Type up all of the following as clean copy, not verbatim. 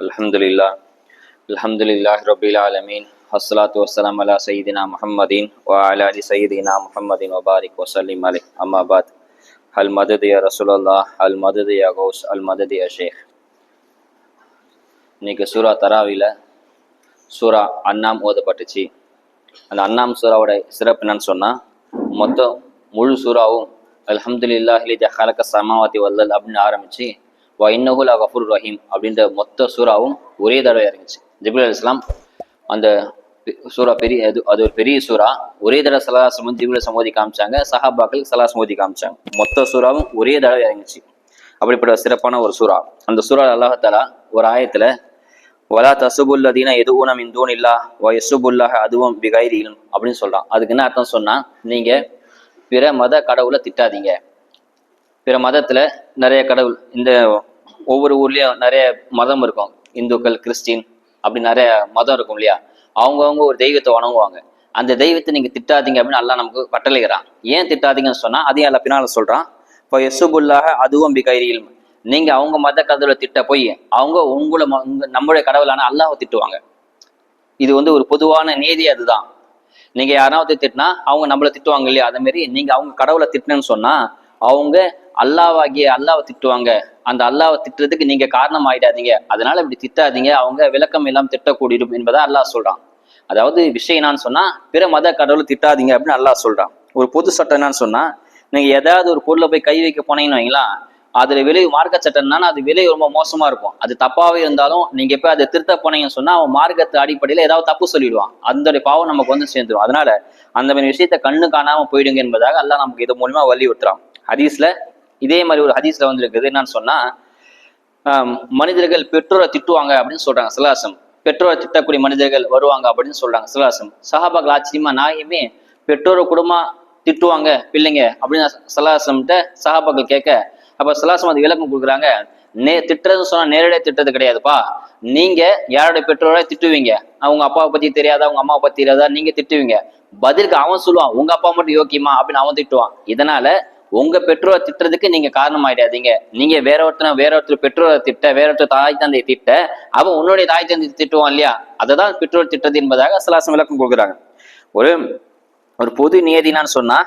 அல்ஹம்துலில்லாஹ் அல்ஹம்துலில்லாஹி ரப்பில் ஆலமீன் வஸ்ஸலாத்து வஸ்ஸலாமு அலா சய்யிதினா முஹம்மதின் வ அலா ஆலி சய்யிதினா முஹம்மதின் வ பாரிக் வ ஸல்லிம் அலைஹி. அம்மா பாத். அல் மதது யா ரசூலல்லாஹ், அல் மதது யா கௌஸ், அல் மதது யா ஷேக். இன்னைக்கு சூரா தராவில சூரா அன்னாம் ஓதப்பட்டுச்சு. அந்த அன்னாம் சூறாவோட சிறப்பு என்னன்னு சொன்னா, மொத்தம் முழு சூறாவும் அல்ஹம்துலில்லாஹி லதி ஹலக ஸமாவாதி வல் அர்த் அப்படின்னு ஆரம்பிச்சு வ இன்னஹு லகஃபூர் ரஹீம் அப்படின்ற மொத்த சூறாவும் ஒரே தடவை இறங்குச்சு. ஜிப்ரீல் அலைஹிஸ்ஸலாம் அந்த சூறா பெரிய அது ஒரு பெரிய சூறா. ஒரே தடவை ஸல்லல்லாஹு ஜிப்ரீல் மோதி காமிச்சாங்க, சஹாபாக்கள் ஸல்லல்லாஹு மோதி காமிச்சாங்க. மொத்த சூறாவும் ஒரே தடவை இறங்குச்சு. அப்படிப்பட்ட சிறப்பான ஒரு சூறா. அந்த சூறா அல்லாஹ் தஆலா ஒரு ஆயத்துல வலா தசுபுல்லதீன எதுவுன மின் தூனில்லாஹ் வ யசுபுல்லாஹ அதுவும் பிகைரி இல்ம் அப்படின்னு சொல்றான். அதுக்கு என்ன அர்த்தம் சொன்னா, நீங்க பிற மத கடவுளை திட்டாதீங்க. பிற மதத்துல நிறைய கடவுள், இந்த ஒவ்வொரு ஊர்லயும் நிறைய மதம் இருக்கும். இந்துக்கள், கிறிஸ்டின், அப்படி நிறைய மதம் இருக்கும் இல்லையா? அவங்கவுங்க ஒரு தெய்வத்தை வணங்குவாங்க. அந்த தெய்வத்தை நீங்க திட்டாதீங்க அப்படின்னு அல்லாஹ் நமக்கு கட்டளைகிறான். ஏன் திட்டாதீங்கன்னு சொன்னா, அதையும் அல்ல பின்னால சொல்றான். இப்போ யசுபுல்லாஹ அதுவும் பிகைரி இல்ம். நீங்க அவங்க மத கடவுளை திட்ட போய் அவங்க நம்மளுடைய கடவுளான அல்லாஹ்வை திட்டுவாங்க. இது ஒரு பொதுவான நீதி. அதுதான், நீங்க யாராவது திட்டினா அவங்க நம்மளை திட்டுவாங்க இல்லையா? அதே மாதிரி நீங்க அவங்க கடவுளை திட்டினேன்னு சொன்னா அவங்க அல்லாஹ்வை திட்டுவாங்க. அந்த அல்லாஹ்வை திட்டுறதுக்கு நீங்க காரணம் ஆயிடாதீங்க. அதனால இப்படி திட்டாதீங்க, அவங்க விளக்கம் எல்லாம் திட்டக்கூடியும் என்பதா அல்லாஹ் சொல்றான். அதாவது விஷயம் என்னான்னு சொன்னா, பிற மத கடவுளை திட்டாதீங்க அப்படின்னு அல்லாஹ் சொல்றான். ஒரு பொது சட்டம் என்னன்னு சொன்னா, நீங்க ஏதாவது ஒரு பொருளை போய் கை வைக்க போனீங்கன்னு வைங்களா, அதுல விளைவு மார்க்க சட்டம்னா அது விலை ரொம்ப மோசமா இருக்கும். அது தப்பாவே இருந்தாலும் நீங்க போய் அதை திருத்த போனீங்கன்னு சொன்னா அவன் மார்க்கத்து அடிப்படையில ஏதாவது தப்பு சொல்லிடுவான். அந்த பாவம் நமக்கு சேர்ந்துடும். அதனால அந்த மாதிரி விஷயத்த கண்ணு காணாம போயிடுங்க என்பதாக அல்லாஹ் நமக்கு இது மூலமா வலியுறுத்துறான். ஹதீஸ்ல இதே மாதிரி ஒரு ஹதீஸ்ல இருக்குது. என்னன்னு சொன்னா, மனிதர்கள் பெற்றோரை திட்டுவாங்க அப்படின்னு சொல்றாங்க ஸல்லல்லாஹு. பெற்றோரை திட்டக்கூடிய மனிதர்கள் வருவாங்க அப்படின்னு சொல்றாங்க ஸல்லல்லாஹு. சஹாபாக்கள் ஆச்சரியமா, நாயுமே பெற்றோரை குடும்பமா திட்டுவாங்க பிள்ளைங்க அப்படின்னு ஸல்லல்லாஹு சஹாபாக்கள் கேட்க, அப்ப ஸல்லல்லாஹு அது விளக்கம் கொடுக்குறாங்க. திட்டுறதுன்னு சொன்னா நேரடியாக திட்டுறது கிடையாதுப்பா. நீங்க யாருடைய பெற்றோரை திட்டுவீங்க, அவங்க அப்பாவை பத்தி தெரியாதா, அவங்க அம்மாவை பத்தி தெரியாதா, நீங்க திட்டுவீங்க. பதிலுக்கு அவன் சொல்லுவான், உங்க அப்பா மட்டும் யோக்கியமா அப்படின்னு அவன் திட்டுவான். இதனால உங்க பெற்றோரை திட்டுறதுக்கு நீங்க காரணம் ஆயிடாதீங்க. நீங்க வேற ஒருத்தர் பெற்றோரை திட்ட, வேற ஒருத்தர் தாய் தந்தையை திட்ட, அவன் உன்னுடைய தாய் தந்தை திட்டுவான் இல்லையா? அததான் பெற்றோர் திட்டுறது என்பதாக ஸல்லல்லாஹு விளக்கம் கொடுக்குறாங்க. ஒரு பொது நியதினான்னு சொன்னா,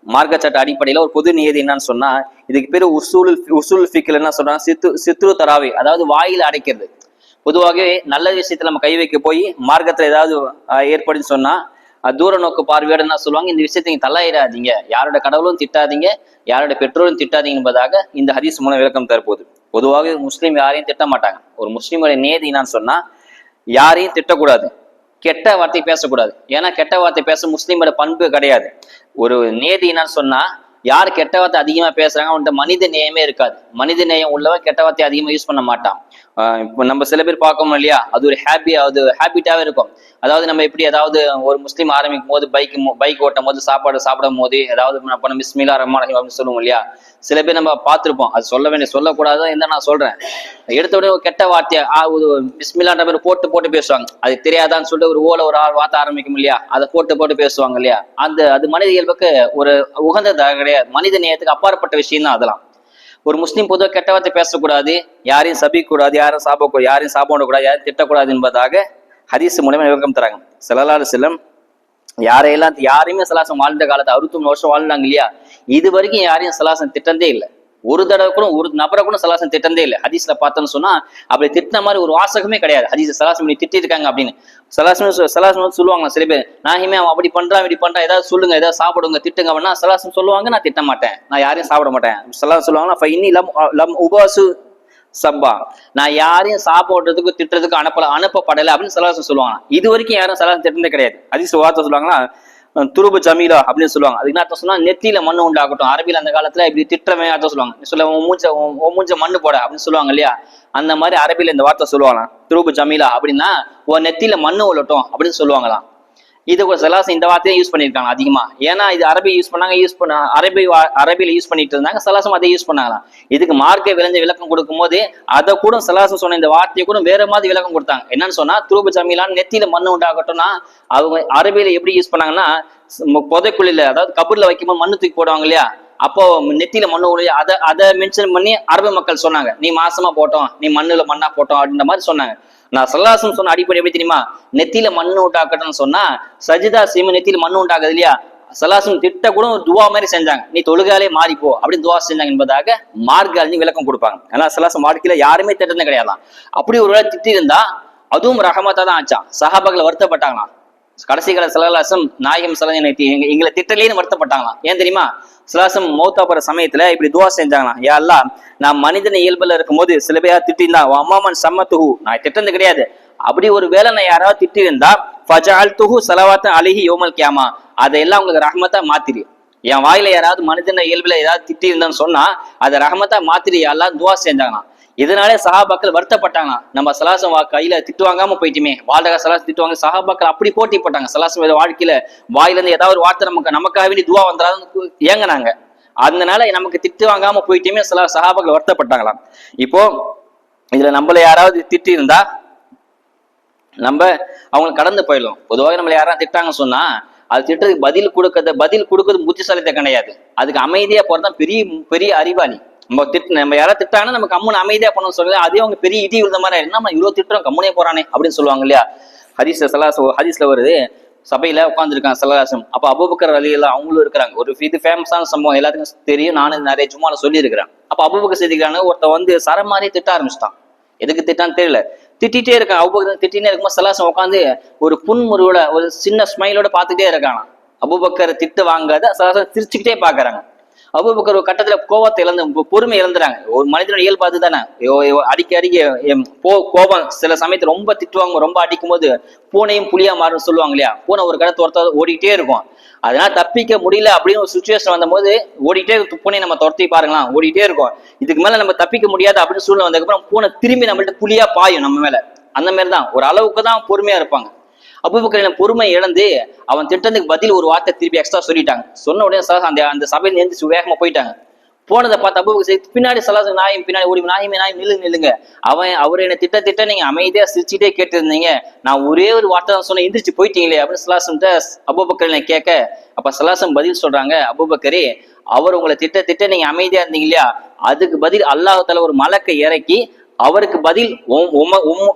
மார்க்க சட்ட அடிப்படையில ஒரு பொது நியதி என்னன்னு சொன்னா, இதுக்கு பேரு உசூல் ஃபிக்ல என்ன சொல்றாங்க, சித்ரு தராவி, அதாவது வாயில அடைக்கிறது. பொதுவாகவே நல்ல விஷயத்துல நம்ம கை வைக்க போய் மார்க்கத்துல ஏதாவது ஏற்படுன்னு சொன்னா தூர நோக்கு பார்வையோட என்ன சொல்லுவாங்க, இந்த விஷயத்தை நீங்க தள்ளாயிடாதீங்க, யாரோட கடவுளும் திட்டாதீங்க, யாரோட பெற்றோரும் திட்டாதீங்க என்பதாக இந்த ஹதீஸ் மூலம் விளக்கம் தரப்போகுது. பொதுவாக முஸ்லீம் யாரையும் திட்ட மாட்டாங்க. ஒரு முஸ்லீமுடைய நியதி என்னன்னு சொன்னா, யாரையும் திட்டக்கூடாது, கெட்ட வார்த்தை பேசக்கூடாது. ஏன்னா கெட்ட வார்த்தை பேச முஸ்லீமோட பண்பு கிடையாது. ஒரு நியதி என்னன்னு சொன்னா, யார் கெட்ட வார்த்தை அதிகமா பேசுறாங்க அவன்கிட்ட மனித நேயமே இருக்காது. மனித நேயம் உள்ளவன் கெட்ட வார்த்தை அதிகமா யூஸ் பண்ண மாட்டான். இப்போ நம்ம சில பேர் பார்க்கணும் இல்லையா, அது ஒரு ஹேபிட்டாவே இருக்கும். அதாவது நம்ம எப்படி, அதாவது ஒரு முஸ்லீம் ஆரம்பிக்கும் போது பைக் ஓட்டும் போது, சாப்பாடு சாப்பிடும் போது ஏதாவது பிஸ்மில்லாஹிர் ரஹ்மானிர் ரஹீம் அப்படின்னு சொல்லுவோம் இல்லையா? சில பேர் நம்ம பார்த்திருப்போம், அது சொல்லக்கூடாது என்ன நான் சொல்றேன், எடுத்த உடனே ஒரு கெட்ட வார்த்தையை பிஸ்மில்லான்ற பேர் போட்டு பேசுவாங்க. அது தெரியாதான்னு சொல்லிட்டு ஒரு வார்த்தை ஆரம்பிக்கும் இல்லையா, அதை போட்டு பேசுவாங்க இல்லையா? அது மனித இயல்புக்கு ஒரு உகந்ததாக கிடையாது. மனித நேயத்துக்கு அப்பாற்பட்ட விஷயம் தான் அதெல்லாம். ஒரு முஸ்லீம் பொதுவாக கெட்ட வார்த்தை பேசக்கூடாது, யாரையும் சபிக்க கூடாது, யாரையும் சாப்பிடக்கூடாது, யாரையும் சாப்பிடக்கூடாது, யாரையும் திட்டக்கூடாது என்பதாக ஹதீஸ் மூலமா விளக்கம் தராங்க. ஸல்லல்லாஹு அலைஹி வஸல்லம் யாரையுமே ஸல்லல்லாஹு வாழ்ந்த காலத்தை 63 வருஷம் வாழ்ந்தாங்க இல்லையா, இது வரைக்கும் யாரையும் ஸல்லல்லாஹு திட்டந்தே இல்லை. ஒரு தடவை கூட ஒரு நபரை கூட ஸல்லல்லாஹு திட்டந்தே இல்லை. ஹதீஸ்ல பார்த்தோன்னு சொன்னா அப்படி திட்டின மாதிரி ஒரு வாசகமே கிடையாது. ஹதீஸ் ஸல்லல்லாஹு திட்டி இருக்காங்க அப்படின்னு ஸல்லல்லாஹு சொல்லுவாங்க. சில பேர், நாயுமே அவன் அப்படி பண்றான் இப்படி பண்றான், ஏதாவது சொல்லுங்க, ஏதாவது சாப்பிடுங்க, திட்டுங்க அப்படின்னா ஸல்லல்லாஹு சொல்லுவாங்க, நான் திட்ட மாட்டேன், நான் யாரையும் சாப்பிட மாட்டேன். ஸல்லல்லாஹு சொல்லுவாங்கன்னா ஃபைன்னி லம் உபாசு சப்பா, நான் யாரையும் சாப்பிடுறதுக்கு திட்டுறதுக்கு அனுப்பப்படலை அப்படின்னு ஸல்லல்லாஹு சொல்லுவாங்க. இது வரைக்கும் யாரும் ஸல்லல்லாஹு திட்டினதே கிடையாது. ஹதீஸ் வார்த்தை சொல்லுவாங்கன்னா துருபு ஜமீலா அப்படின்னு சொல்லுவாங்க. அதுக்கு என்ன சொன்னா, நெத்தியில மண்ணு உண்டாகட்டும். அரபியில் அந்த காலத்துல இப்படி திட்டமே அர்த்தம் சொல்லுவாங்க. மூஞ்ச மண்ணு போட அப்படின்னு சொல்லுவாங்க இல்லையா? அந்த மாதிரி அரபியில இந்த வார்த்தை சொல்லுவாங்க, துருபு ஜமீலா அப்படின்னா உன் நெத்தியில மண்ணு உள்ளட்டும் அப்படின்னு சொல்லுவாங்களாம். இது ஸல்லல்லாஹு இந்த வார்த்தையை யூஸ் பண்ணியிருக்காங்க அதிகமா. ஏன்னா இது அரபியில யூஸ் பண்ணிட்டு இருந்தாங்க. ஸல்லல்லாஹு அதை யூஸ் பண்ணாங்களாம். இதுக்கு மார்க்க விளைஞ்ச விளக்கம் கொடுக்கும் போது அதை கூட ஸல்லல்லாஹு சொன்ன இந்த வார்த்தையை கூட வேற மாதிரி விளக்கம் கொடுத்தாங்க. என்னன்னு சொன்னா, துருபு ஜமீலான்னு நெத்தியில மண்ணு உண்டாகட்டும்னா அவங்க அரபியில எப்படி யூஸ் பண்ணாங்கன்னா, புதைக்குழியில, அதாவது கபூர்ல வைக்கும்போது மண்ணு தூக்கி போடுவாங்க இல்லையா, அப்போ நெத்தியில மண்ணு ஒழிய அதை மென்ஷன் பண்ணி அரபு மக்கள் சொன்னாங்க, நீ மாசமா போட்டோம், நீ மண்ணா போட்டோம் அப்படின்ற மாதிரி சொன்னாங்க. நான் சல்லாசம் சொன்ன அடிப்படை எப்படி தெரியுமா? நெத்தியில மண்ணு உண்டாக்கட்டும்னு சொன்னா சஜிதா செய்யும் நெத்தியில மண்ணு உண்டாக்குது இல்லையா, சல்லாசம் திட்ட கூட ஒரு துவா மாதிரி செஞ்சாங்க, நீ தொழுகாலே மாறிப்போ அப்படின்னு துவா செஞ்சாங்க என்பதாக மார்க்க அறிஞர் விளக்கம் கொடுப்பாங்க. ஆனா சல்லாசம் வாழ்க்கையில யாருமே திட்டமே கிடையாதான். அப்படி ஒரு வேளை திட்டி இருந்தா அதுவும் ரஹமத்தா தான் ஆச்சான். சஹாபாக்கள் வருத்தப்பட்டாங்களாம். கடைசி கால சல்லாசம் நாயகம் சலனை எங்களை திட்டலேன்னு வருத்தப்பட்டாங்களாம். ஏன் தெரியுமா? சலாசம் மௌத்தா போற சமயத்துல இப்படி துவா செஞ்சாங்களாம், யா அல்லாஹ், நான் மனிதன இயல்புல இருக்கும் போது சில பேர் திட்டிருந்தா அம்மாமன் சம்மத்துஹு, நான் திட்டது கிடையாது, அப்படி ஒரு வேலை நான் யாராவது திட்டி இருந்தா ஃபஜஅல்துஹு ஸலவாத்தன் அலைஹி யௌமல் கியாமா, அதையெல்லாம் உங்களுக்கு ரஹ்மத்தா மாத்திரு. என் வாயில யாராவது மனிதன இயல்புல ஏதாவது திட்டி இருந்தான்னு சொன்னா அதை ரஹ்மத்தா மாத்திரு யா அல்லாஹ் துவா செஞ்சாங்களாம். இதனாலே சஹாபாக்கள் வருத்தப்பட்டாங்களாம், நம்ம சலாசம் கையில திட்டு வாங்காம போயிட்டுமே, வாழ்க சலாசம் திட்டுவாங்க. சஹாபாக்கள் அப்படி போட்டி போட்டாங்க, சலாசம் வாழ்க்கையில வாயில இருந்து ஏதாவது ஒரு வார்த்தை நமக்காக வேண்டி துவா வந்தாலும் ஏங்கினாங்க. அதனால நமக்கு திட்டு வாங்காம போயிட்டுமே சஹாபாக்கள் வருத்தப்பட்டாங்களாம். இப்போ இதுல நம்மள யாராவது திட்டி இருந்தா நம்ம அவங்க கடந்து போயிடலாம். பொதுவாக நம்மள யாராவது திட்டாங்கன்னு சொன்னா அது திட்டத்துக்கு பதில் கொடுக்கறது புத்திசாலித்த கிடையாது, அதுக்கு அமைதியா போறதுதான் பெரிய பெரிய அறிவாளி. நம்ம யாராவது திட்டாங்கன்னா நமக்கு கம்முன்னு அமைதியா பண்ணணும்னு சொல்லல, அதே அவங்க பெரிய இடி விழுந்த மாதிரி ஆயிடும், நம்ம இவ்வளவு திட்டுறோம் கம்முனே போறானே அப்படின்னு சொல்லுவாங்க இல்லையா. ஹதீஸ்ல வருது, சபையில உட்காந்துருக்காங்க சல்லாசம், அப்ப அபூபக்கர் ரலியல்லாஹு அவங்களும் இருக்கிறாங்க. ஒரு இது ஃபேமஸான சம்பவம் எல்லாத்துக்கும் தெரியும், நானும் நிறைய ஜும்மால சொல்லி இருக்கிறேன். அப்ப அபூபக்கர் செய்திருக்காங்க, ஒருத்த சரமாரியே திட்ட ஆரம்பிச்சிட்டான். எதுக்கு திட்டான்னு தெரியல, திட்டிகிட்டே இருக்கான். அபூபக்கர் திட்டினே இருக்கும்போது சல்லாசம் உட்காந்து ஒரு புன்முறுவோட ஒரு சின்ன ஸ்மைலோட பாத்துக்கிட்டே இருக்காங்க. அபூபக்கர் திட்டு வாங்காத சல்லாசம் சிரிச்சுக்கிட்டே பாக்குறாங்க. அபூபக்கர் ஒரு கட்டத்துல கோபத்தை பொறுமை இழந்துறாங்க. ஒரு மனிதனோட இயல்பு தானே, அடிக்க கோபம் சில சமயத்துல ரொம்ப திட்டுவாங்க, ரொம்ப அடிக்கும் போது பூனையும் புளியா மாறும் சொல்லுவாங்க இல்லையா. பூனை ஒரு கடத்தை ஒருத்தர் ஓடிட்டே இருக்கும், அதனால தப்பிக்க முடியல அப்படின்னு ஒரு சுச்சுவேஷன் வந்த போது ஓடிட்டே பூனை நம்ம துரத்தி பாருங்களா ஓடிட்டே இருக்கும். இதுக்கு மேல நம்ம தப்பிக்க முடியாது அப்படின்னு சூழ்நிலை வந்ததுக்கப்புறம் பூனை திரும்பி நம்மள்ட்ட புளியா பாயும் நம்ம மேல. அந்த மாதிரிதான் ஒரு அளவுக்கு தான் பொறுமையா இருப்பாங்க. அபூபக்கர் பொறுமை இழந்து அவன் திட்டத்துக்கு பதில் ஒரு வார்த்தை திருப்பி எக்ஸ்ட்ரா சொல்லிட்டாங்க. சொன்ன உடனே அந்த சபையில எழுந்து வேகமா போயிட்டாங்க. போனதை பார்த்து அபூபக்கர் பின்னாடி சலாசம் நாயும் பின்னாடி ஓடி நாயும் நில்லுங்க. அவர் என்ன திட்ட நீங்க அமைதியா சிரிச்சுட்டே கேட்டு இருந்தீங்க, நான் ஒரே ஒரு வார்த்தை தான் சொன்ன, எந்திரிச்சு போயிட்டீங்களே அப்படின்னு சலாசம்கிட்ட அபூபக்கர் கேட்க, அப்ப சலாசம் பதில் சொல்றாங்க, அபூபக்கரே, அவர் உங்களை திட்ட நீங்க அமைதியா இருந்தீங்க இல்லையா, அதுக்கு பதில் அல்லாஹ் தஆலா ஒரு மலக்கை இறக்கி அவருக்கு பதில்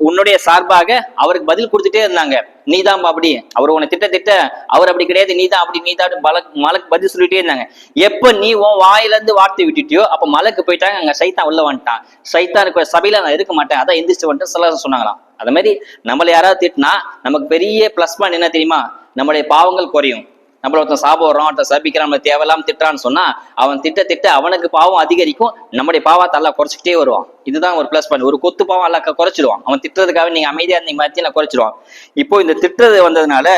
உன்னுடைய சார்பாக அவருக்கு பதில் கொடுத்துட்டே இருந்தாங்க. நீதான் அப்படி, அவர் உன்னை திட்ட அவர் அப்படி கிடையாது, நீதான் அப்படி, நீதான் மலக்கு பதில் சொல்லிட்டே இருந்தாங்க. எப்ப நீ உன் வாயில இருந்து வார்த்தை விட்டுட்டியோ அப்ப மலக்கு போயிட்டாங்க, அங்க சைத்தான் உள்ள வந்துட்டான், சைத்தான் இருக்கிற சபையில நான் இருக்க மாட்டேன், அதான் எந்திரிச்சு வந்துட்டு சலாசம் சொன்னாங்களாம். அது மாதிரி நம்மள யாராவது திட்டினா நமக்கு பெரிய பிளஸ் பாயிண்ட் என்ன தெரியுமா? நம்மளுடைய பாவங்கள் குறையும். நம்மள ஒருத்தன் சாப்பிடுறோம், ஒருத்தன் சபிக்கிறான், நம்ம தேவையில்லாம திட்டுறான்னு சொன்னா அவன் திட்ட அவனுக்கு பாவம் அதிகரிக்கும், நம்முடைய பாவத்தை எல்லாம் குறைச்சிக்கிட்டே வருவான். இதுதான் ஒரு பிளஸ் பாயிண்ட். ஒரு கொத்து பாவம் எல்லாம் குறைச்சிடுவான், அவன் திட்டுறதுக்காக நீங்க அமைதியா இருந்தீங்க மத்தியில குறைச்சிடுவான். இப்போ இந்த திட்டுறது வந்ததுனால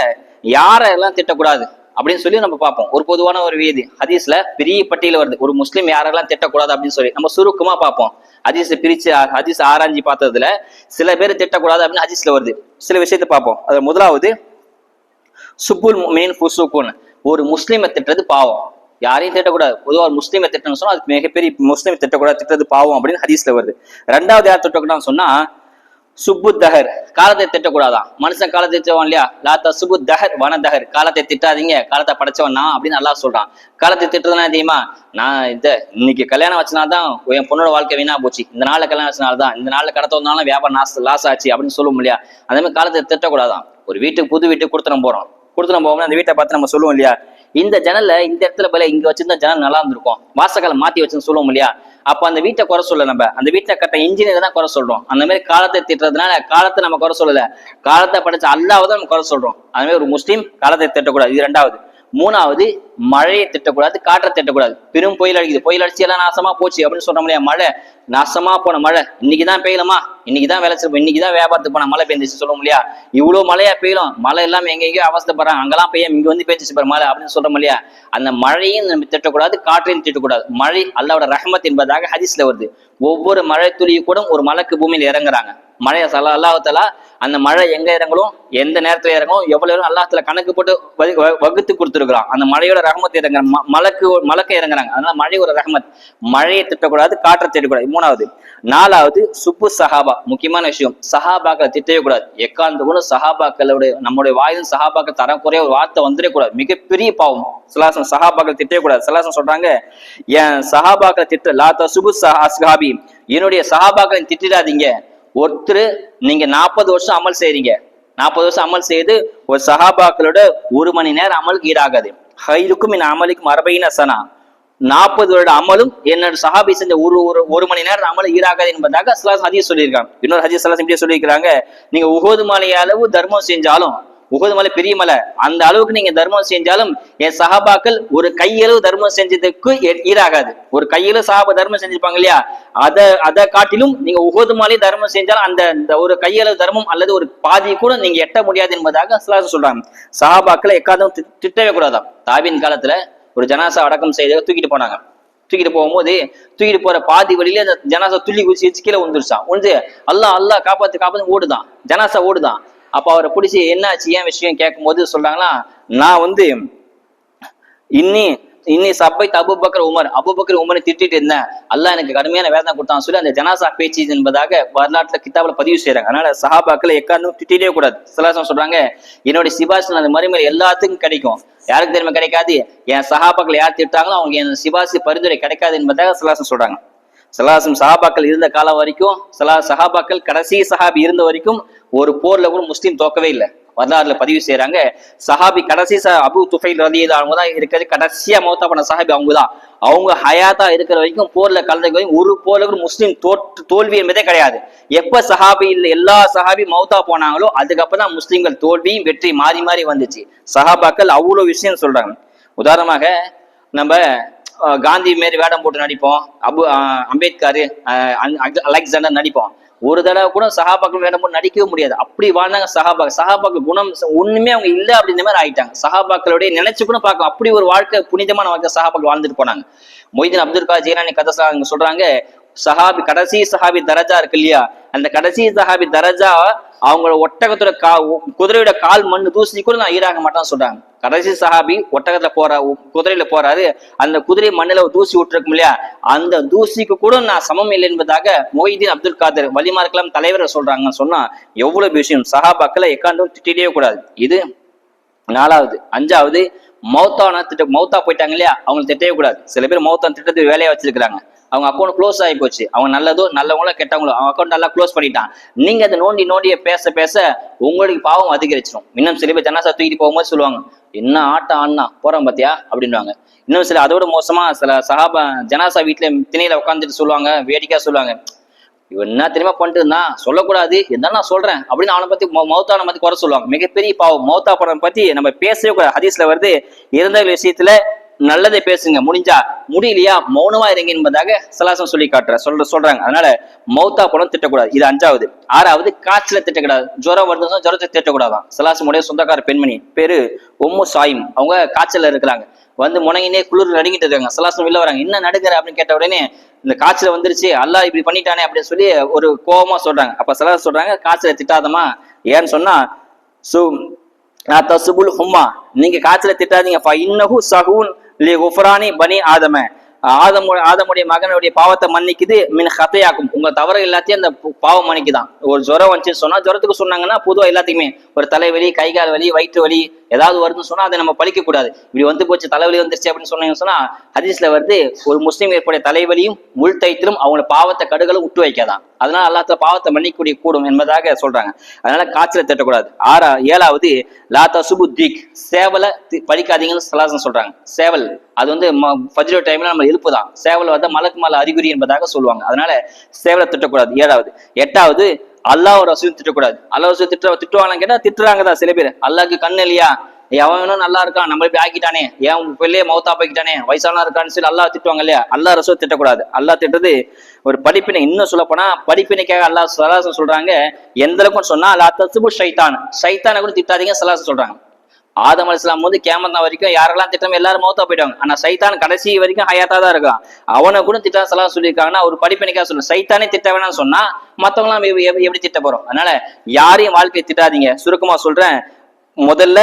யாரெல்லாம் திட்டக்கூடாது அப்படின்னு சொல்லி நம்ம பார்ப்போம். ஒரு பொதுவான ஒரு வீதி ஹதீஸ்ல பெரிய பட்டியல வருது, ஒரு முஸ்லீம் யாரெல்லாம் திட்டக்கூடாது அப்படின்னு சொல்லி நம்ம சுருக்கமா பார்ப்போம். ஹதீஸ் பிரிச்சு ஹதீஸ் ஆராய்ச்சி பார்த்ததுல சில பேர் திட்டக்கூடாது அப்படின்னு ஹதீஸ்ல வருது. சில விஷயத்தை பார்ப்போம். அது முதலாவது சுப்புல் முஃமினீன் ஃபுசூக்குன், ஒரு முஸ்லீமை திட்டுறது பாவம், யாரையும் திட்டக்கூடாது. பொதுவாக ஒரு முஸ்லீமை திட்டணும்னு சொன்னா அதுக்கு மிகப்பெரிய முஸ்லீமை திட்டக்கூடாது, திட்டுறது பாவம் அப்படின்னு ஹதீஸ்ல வருது. ரெண்டாவது யார் திட்டக்கூடாதுன்னு சொன்னா சுப்பு தஹர், காலத்தை திட்டக்கூடாதான். மனுஷன் காலத்தை திட்டுவான் இல்லையா, லாத்தா சுப்பு தஹர் வன தஹர், காலத்தை திட்டாதீங்க, காலத்தை படைச்சவன் நான் அப்படின்னு நல்லா சொல்றான். காலத்தை திட்டுறதுனா தெரியுமா, நான் இன்னைக்கு கல்யாணம் வச்சனால்தான் என் பொண்ணோட வாழ்க்கை வீணா போச்சு, இந்த நாள்ல கல்யாணம் வச்சனால்தான், இந்த நாள்ல கடத்த வந்தாலும் வியாபாரம் லாஸ் ஆச்சு அப்படின்னு சொல்லுவோம் இல்லையா. அதே மாதிரி காலத்தை திட்டக்கூடாதான். ஒரு வீட்டுக்கு புது வீட்டுக்கு கொடுத்துட்டு போவோம்னா அந்த வீட்டை பார்த்து நம்ம சொல்லுவோம் இல்லையா, இந்த ஜன்னல்ல இந்த இடத்துல போல இங்க வச்சிருந்தா ஜன்னல் நல்லா இருந்திருக்கும், வாசக்கால மாத்தி வச்சுன்னு சொல்லுவோம் இல்லையா. அப்ப அந்த வீட்டை குறை சொல்ல, நம்ம அந்த வீட்டை கட்ட இன்ஜினியர் தான் குறை சொல்றோம். அந்த மாதிரி காலத்தை திட்டுறதுனால காலத்தை நம்ம குறை சொல்லல, காலத்தை படைச்ச அல்லாஹ்வை தான் நம்ம குறை சொல்றோம். அது மாதிரி ஒரு முஸ்லீம் காலத்தை திட்டக்கூடாது, இது ரெண்டாவது. மூணாவது மழையை திட்டக்கூடாது, காற்றை திட்டக்கூடாது. பெரும் புயல் அடிக்குது, புயல் அடிச்சு எல்லாம் நாசமா போச்சு அப்படின்னு சொல்ற முடியாது. மழை நாசமா போன மழை இன்னைக்குதான் பெய்யலமா, இன்னைக்குதான் விளைச்சிருப்போம், இன்னைக்குதான் வியாபாரத்துக்கு போன மழை பெஞ்சிச்சு சொல்ல முடியா. இவ்வளவு மழையா பெய்யலாம், மழை எல்லாம் எங்கெங்கயோ அவஸ்தைப்படுறாங்க, அங்கெல்லாம் பெய்ய இங்க வந்து பெஞ்சிச்சு பாரு மழை அப்படின்னு சொல்ற முடியா. அந்த மழையும் நம்ம திட்டக்கூடாது, காற்றையும் திட்டக்கூடாது. மழை அல்லாஹ்வோட ரஹ்மத் என்பதாக ஹதீஸ்ல வருது. ஒவ்வொரு மழை துளியும் கூட ஒரு மலக்கு பூமியில இறங்குறாங்க. மழையை அல்லாஹ்தாலா அந்த மழை எங்க இறங்கணும், எந்த நேரத்துல இறங்கும், எவ்வளவு அல்லாஹ்தாலா கணக்கு போட்டு வகுத்து கொடுத்துருக்கான். அந்த மழையோட ரஹமத் இறங்குற மலக்கு இறங்குறாங்க. அதனால மழை ஒரு ரஹமத். மழையை திட்டக்கூடாது, காற்றை திட்டக்கூடாது. மூணாவது. நாலாவது சுப்பு சஹாபா, முக்கியமான விஷயம். சஹாபாக்களை திட்டவே கூடாது. எக்காந்து கூட சஹாபாக்களோட நம்முடைய வாயிலும் சஹாபாக்கள் தரக்குறைய ஒரு வார்த்தை வந்துடக்கூடாது, மிகப்பெரிய பாவம். சலாசம் சஹாபாக்கள் திட்டவே கூடாது. சலாசம் சொல்றாங்க, என் சஹாபாக்களை திட்ட லா தசுபு அஸ்ஹாபி, என்னுடைய சஹாபாக்களை திட்டிடாதீங்க. ஒருத்தர் நீங்க 40 வருஷம் அமல் செய்றீங்க, 40 வருஷம் அமல் செய்து ஒரு சஹாபாக்களோட 1 மணி நேரம் அமலுக்கு ஈடாகாது. ஹைருக்கும் என் அமலுக்கும் 40 சனா, 40 வருட அமலும் என்னோட சஹாபி செஞ்ச ஒரு மணி நேரம் அமலும் ஈடாகாது என்பதாக ஹதீஸ் சொல்லியிருக்காங்க. இன்னொரு ஹதீஸ் இப்படியே சொல்லியிருக்கிறாங்க, நீங்க உஹது மலை அளவு தர்மம் செஞ்சாலும், உஹது மலை பெரிய மலை, அந்த அளவுக்கு நீங்க தர்மம் செஞ்சாலும் என் சஹாபாக்கள் ஒரு கையளவு தர்மம் செஞ்சதுக்கு ஈடாகாது. ஒரு கையளவு சஹாபா தர்மம் செஞ்சிருப்பாங்க இல்லையா, அதை காட்டிலும் நீங்க உஹது மலை தர்மம் செஞ்சாலும் அந்த ஒரு கையளவு தர்மம் அல்லது ஒரு பாதி கூட நீங்க எட்ட முடியாது என்பதாக சொல்றாங்க. சஹாபாக்களை எக்காதும் திட்டவே கூடாதாம். தாபின் காலத்துல ஒரு ஜனாசா அடக்கம் செய்த தூக்கிட்டு போனாங்க. தூக்கிட்டு போகும்போது தூக்கிட்டு போற பாதி வழியில அந்த ஜனாசா துள்ளி குதிச்சு கீழே விழுந்துருச்சான். விழுந்து அல்லாஹ் காப்பாத்து ஓடுதான், ஜனாசா ஓடுதான். அப்ப அவரை பிடிச்சி என்னாச்சு ஏன் விஷயம் கேட்கும் போது சொல்றாங்களா, நான் இன்னி சப்பை அபூபக்கர் உமரை திட்டிட்டு இருந்தேன், அல்லாஹ் எனக்கு கடுமையான வேதனை கொடுத்தான்னு சொல்லி அந்த ஜனாசா பேச்சு என்பதாக வரலாற்றுல கிதாபுல பதிவு செய்யறாங்க. அதனால சஹாபாக்களை எக்காந்தும் திட்டிட்டே கூடாது. சலாசம் சொல்றாங்க, என்னுடைய சிபாஷ் அந்த மறுமையில எல்லாத்துக்கும் கிடைக்கும். யாருக்கு தெரியுமா கிடைக்காது? என் சஹாபாக்கள் யார் திட்டாங்களோ அவங்க என் சிபாசி பரிந்துரை கிடைக்காது என்பதாக சலாசம் சொல்றாங்க. சலாசம் சஹாபாக்கள் இருந்த காலம் வரைக்கும், சஹாபாக்கள் கடைசி சஹாபி இருந்த வரைக்கும் ஒரு போர்ல கூட முஸ்லீம் தோக்கவே இல்லை. வரலாறுல பதிவு செய்யறாங்க. சஹாபி கடைசி அபு துஃபைல் ரலியல்லாஹு அன்ஹு தான் இருக்கிறது, கடைசியா மௌத்தா பண்ண சஹாபி அவங்கதான். அவங்க ஹயாத்தா இருக்கிற வரைக்கும் போர்ல கலந்து ஒரு போர்ல கூட முஸ்லீம் தோல்வி என்பதே கிடையாது. எப்ப சஹாபி எல்லா சஹாபி மௌத்தா போனாங்களோ அதுக்கப்புறம் தான் முஸ்லீம்கள் தோல்வியும் வெற்றி மாறி மாறி வந்துச்சு. சஹாபாக்கள் அவ்வளவு விஷயம் சொல்றாங்க. உதாரணமாக நம்ம காந்தி மாரி வேடம் போட்டு நடிப்போம், அம்பேத்கர், அலெக்சாண்டர் நடிப்போம். ஒரு தடவை கூட சஹாபாக்கள் வேடம் போட்டு நடிக்கவே முடியாது. அப்படி வாழ்ந்தாங்க சஹாபாக்கள் குணம் ஒண்ணுமே அவங்க இல்ல அப்படின்ற மாதிரி ஆயிட்டாங்க. சஹாபாக்களுடைய நினைச்சு கூட பார்க்க அப்படி ஒரு வாழ்க்கை, புனிதமான வாழ்க்கை சஹாபாக்கள் வாழ்ந்துட்டு போனாங்க. மொய்தீன் அப்துல் காதர் ஜீலானி கதை சொல்றாங்க, கடைசி சஹாபி தரஜா இருக்கு இல்லையா, அந்த கடைசி சஹாபி தரஜா அவங்களோட ஒட்டகத்தோட குதிரையோட கால் மண்ணு தூசி கூட நான் ஈடாக மாட்டேன்னு சொல்றாங்க. கடைசி சஹாபி ஒட்டகத்துல குதிரையில போறாரு, அந்த குதிரை மண்ணில தூசி விட்டுருக்கும் இல்லையா, அந்த தூசிக்கு கூட நான் சமம் இல்லை என்பதாக மொய்தீன் அப்துல் காதர் வலிமார்க்கலாம் தலைவர் சொல்றாங்கன்னு சொன்னா எவ்வளவு விஷயம். சஹாபாக்களை எக்காந்தும் திட்டிலே கூடாது. இது நாலாவது. அஞ்சாவது, மௌத்தா போயிட்டாங்க இல்லையா, அவங்க திட்டவே கூடாது. சில பேர் மௌத்தான் திட்டத்துக்கு வேலையை வச்சிருக்கிறாங்க. அவங்க அக்கௌண்ட் க்ளோஸ் ஆகி போச்சு, அவங்க நல்லவங்களோ கெட்டவங்களோ அவங்க அக்கௌண்ட் நல்லா க்ளோஸ் பண்ணிட்டான். நீங்க அதை நோண்டிய பேச உங்களுக்கு பாவம் அதிகரிச்சிடும். இன்னும் சில பேர் ஜனாசா தூக்கிட்டு போகும்போது சொல்லுவாங்க, என்ன ஆட்டம் ஆடினா போறோம் பாத்தியா அப்படின்வாங்க. இன்னும் சில அதோட மோசமா சில சஹாபா ஜனாசா வீட்டுல திணையில உட்காந்துட்டு சொல்லுவாங்க, வேடிக்கையா சொல்லுவாங்க, இவன் என்ன தெரியுமா பண்ணிட்டு இருந்தான், சொல்லக்கூடாது, என்ன நான் சொல்றேன் அப்படின்னு அவனை பத்தி மௌத்தான பத்தி குறை சொல்லுவாங்க. மிகப்பெரிய பாவம். மௌத்தா படம் பத்தி நம்ம பேசவே கூடாது. ஹதீஸ்ல வருது, இறந்த விஷயத்துல நல்லதை பேசுங்க, முடியலையா மௌனமா இருங்க என்பதாக சலாசம் சொல்லி சொல்றாங்க. அதனால மௌத்தா படம் திட்டக்கூடாது. இது அஞ்சாவது. ஆறாவது, காய்ச்சல திட்டக்கூடாது. ஜுரம் வருதுன்னா ஜுரத்தை திட்டக்கூடாதான். சலாசமுடைய சொந்தக்கார பெண்மணி பேரு உம்மு சாயிம், அவங்க காய்ச்சல இருக்கிறாங்க. முனங்கினே குளிர் நடுங்கிட்டு இருக்காங்க. சலாசம் வெளில வராங்க, என்ன நடுங்கிற அப்படின்னு கேட்ட உடனே இந்த காய்ச்சல் வந்துருச்சு, அல்லாஹ் இப்படி பண்ணிட்டானே அப்படின்னு சொல்லி ஒரு கோபமா சொல்றாங்க. அப்ப சலாசம் சொல்றாங்க, காய்ச்சல திட்டாதமா, ஏன்னு சொன்னா நீங்க காய்ச்சல திட்டாதீங்க, பனி ஆதமுடைய மகனுடைய பாவத்தை மன்னிக்குது, மின் ஹத்தையாக்கும், உங்க தவறு எல்லாத்தையும் அந்த பாவம் மன்னிக்குதான். ஒரு ஜுரம் வந்துச்சுன்னு சொன்னா, ஜுரத்துக்கு சொன்னாங்கன்னா பொதுவா எல்லாத்துக்குமே ஒரு தலைவலி, கைகால் வலி, வயிற்று வலி ஏதாவது வருதுன்னு சொன்னா அதை நம்ம பழிக்க கூடாது. இப்படி போச்சு, தலைவலி வந்துருச்சு அப்படின்னு சொன்னீங்கன்னு சொன்னா ஹதீஸ்ல வருது, ஒரு முஸ்லீம் ஏற்படைய தலைவலியும் உள்தைத்திலும் அவங்களோட பாவத்தை கடுகளும் விட்டு வைக்காதான். அதனால அல்லாஹ் பாவத்தை மன்னிக்கூடிய கூடும் என்பதாக சொல்றாங்க. அதனால காய்ச்சலை திட்டக்கூடாது. ஏழாவது, லாத்தா சுபுத்திக், சேவலை பழிக்காதீங்கன்னு சலாசம் சொல்றாங்க. சேவல் அது ஃபஜ்ர் டைம்ல நம்ம எழுப்புதான். சேவல் மலக்கு மேல அறிகுறி என்பதாக சொல்லுவாங்க. அதனால சேவலை திட்டக்கூடாது. ஏழாவது. எட்டாவது, அல்லாஹ் ரசூல் திட்டக்கூடாது. அல்லாஹ் ரசூல் திட்டுவாங்கன்னு கேட்டா திட்டுறாங்கதான் சில பேர். அல்லாஹ்க்கு கண்ணு இல்லையா, எவனும் நல்லா இருக்கான், நம்ம இப்படி ஆக்கிட்டானே, என் பிள்ளையே மௌத்தா போய்க்கிட்டானே, வயசானா இருக்கான்னு சொல்லி அல்லாஹ் திட்டுவாங்க இல்லையா, அல்லாஹ் ரசூல் திட்டக்கூடாது. அல்லாஹ் திட்டுறது ஒரு படிப்பினை. இன்னும் சொல்ல போனா படிப்பினைக்காக அல்லாஹ் சலாசம் சொல்றாங்க. எந்த அளவுக்கு சொன்னா லா தஸ்பு ஷைத்தான கூட திட்டாதீங்க சலாசம் சொல்றாங்க. ஆதம் அலைஹிஸ்ஸலாம் வந்து கியாமத் நாள் வரைக்கும் யாரெல்லாம் திட்டம் எல்லாரும் மௌத்தா போயிட்டாங்க. ஆனா சைத்தான் கடைசி வரைக்கும் ஹயாத்தா தான் இருக்கான். அவனை கூட திட்டம் சலாம் சொல்லியிருக்காங்கன்னா ஒரு படிப்பணிக்காக சொல்லு. சைத்தானே திட்ட வேணாம்னு சொன்னா மத்தவங்க எல்லாம் எப்படி திட்ட போறோம்? அதனால யாரையும் வாழ்க்கையை திட்டாதீங்க. சுருக்கமா சொல்றேன், முதல்ல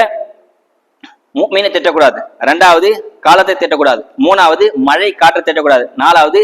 முஃமினை திட்டக்கூடாது, ரெண்டாவது காலத்தை திட்டக்கூடாது, மூணாவது மழை காற்றை திட்டக்கூடாது, நாலாவது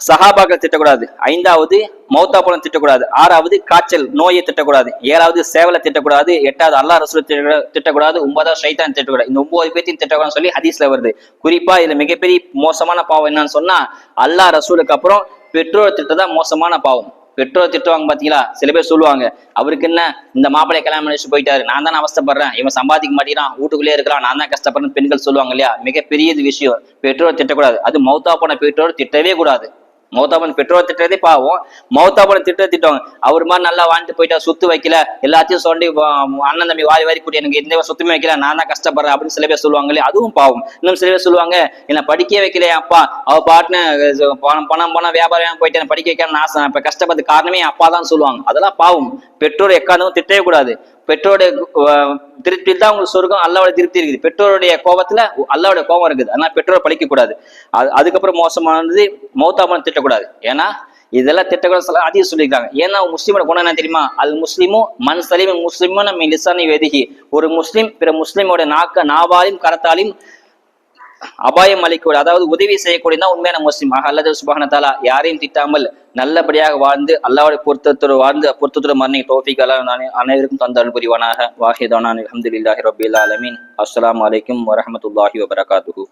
சஹாபாக்கள் திட்டக்கூடாது, ஐந்தாவது மௌத்தா போலம் திட்டக்கூடாது, ஆறாவது காய்ச்சல் நோயை திட்டக்கூடாது, ஏழாவது சேவலை திட்டக்கூடாது, எட்டாவது அல்லாஹ் ரசூல் திட்டக்கூடாது, ஒன்பதாவது ஷைத்தான் திட்டக்கூடாது. இந்த 9 பேர்த்தையும் திட்டக்கூடாதுன்னு சொல்லி ஹதீஸ்ல வருது. குறிப்பா இதுல மிகப்பெரிய மோசமான பாவம் என்னன்னு சொன்னா அல்லாஹ் ரசூலுக்கு அப்புறம் பெற்றோர் திட்டதான் மோசமான பாவம். பெற்றோர் திட்டுவாங்க பாத்தீங்களா, சில பேர் சொல்லுவாங்க அவருக்கு என்ன இந்த மாப்பிள்ளை கல்யாணம் பண்ணி போயிட்டாரு, நான் தானே அவஸ்தப்படுறேன், இவன் சம்பாதிக்க மாட்டேங்கிறான், வீட்டுக்குள்ளே இருக்கிறான், நான் தான் கஷ்டப்படுறேன் பெண்கள் சொல்லுவாங்க இல்லையா. மிகப்பெரிய விஷயம், பெற்றோர் திட்டக்கூடாது. அது மௌத்தா போன பெற்றோர் திட்டவே கூடாது. மௌத்தாபன் பெற்றோர் திட்டதே பாவம், மௌத்தாபன் திட்டுவாங்க. அவர் மாதிரி நல்லா வாழ்ந்துட்டு போயிட்டா, சொத்து வைக்கல, எல்லாத்தையும் சொல்லி அண்ணன் தம்பி வாரி வாரி கூட்டி எனக்கு எந்த சொத்துமே வைக்கல, நான் தான் கஷ்டப்படுறேன் அப்படின்னு சில பேர் சொல்லுவாங்களே, அதுவும் பாவம். இன்னும் சில பேர் சொல்லுவாங்க என்ன படிக்கவே வைக்கலையே அப்பா, அவ பாட்டுன்னு பணம் வியாபாரம் போயிட்டு படிக்க வைக்க நான் இப்ப கஷ்டப்பட்டு காரணமே அப்பா தான் சொல்லுவாங்க. அதெல்லாம் பாவம். பெற்றோர் எக்காரணமும் திட்டவே கூடாது. பெற்றோருடைய திருப்தியில் தான் உங்களுக்கு சொர்க்கம், அல்லாவோட திருப்தி இருக்குது. பெற்றோருடைய கோபத்துல அல்லாவுடைய கோபம் இருக்குது. அதனால பெற்றோர் பழிக்க கூடாது. அதுக்கப்புறம் மோசமானது மௌத்தாபனம் திட்டக்கூடாது. ஏன்னா இதெல்லாம் திட்டக்கூடாது அதிகம் சொல்லியிருக்காங்க. ஏன்னா முஸ்லீமோட குணம் என்ன தெரியுமா? அல் முஸ்லிமும் மன் சலீம் முஸ்லிமும் நம்ம லிசானி வெதிகி. ஒரு முஸ்லீம் பிற முஸ்லீமோட நாவாலையும் கரத்தாலையும் அபாயம் அளிக்கூடிய, அதாவது உதவி செய்யக்கூடியதான் உண்மையான முஸ்லீம். அல்லாஹ் சுப்ஹானஹு வ தஆலா யாரையும் திட்டாமல் நல்லபடியாக வாழ்ந்து அல்லாஹ்வுடைய பொருத்தத்தோடு மரணிக்க தௌஃபீக் அல்லாஹ் அனைவருக்கும் தந்த அருள் புரிவானாக. வாஹிதானா அல்ஹம்துலில்லாஹி ரப்பில் ஆலமீன். அஸ்ஸலாமு அலைக்கும் வரஹ்மத்துல்லாஹி வபரகாத்துஹு.